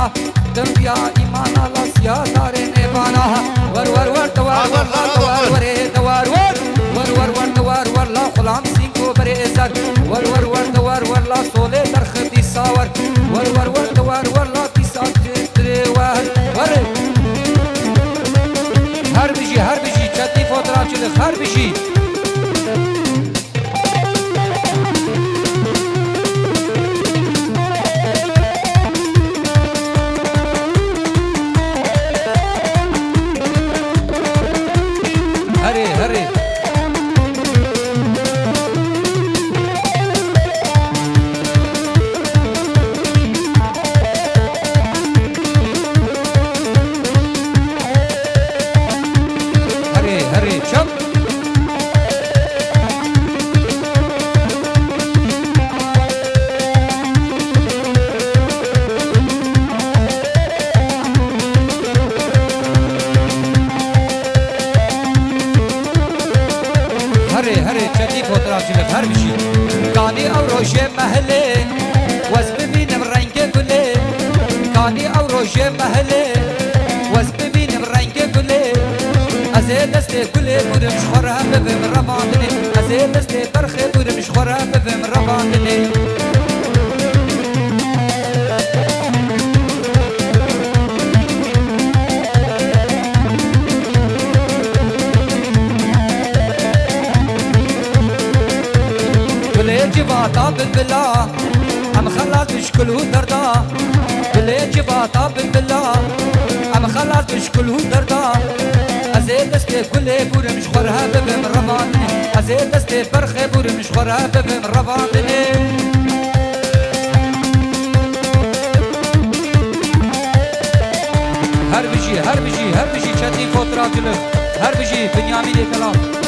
imana Dönüya imana lasya dare nevana Var var var davar var la davar var davar var Var var var davar var la kulam sinko bere ezer Var var var davar var la sole darkhdi savar Var var var davar var la tisat tre var Var her bir şey çatı fotoğrafçılık her bir şey her bir şey Kani avroje mahalle Vaz benim renge güle Kani avroje mahalle Vaz benim renge güle Aze deste güle burum şkhora bebem ravandine Aze deste barxe burum şkhora bebem ravandine جباتا بالبلا ام خلاص مشكله دردا بلي جباتا بالبلا ام خلاص مشكله دردا ازيد دستي كله بور مش خورها ببم رفاندني ازيد دستي برخه بور مش خورها ببم رفاندني her bir şey çetin fotoğrafçılık her bir şey Bünyamin Yekalan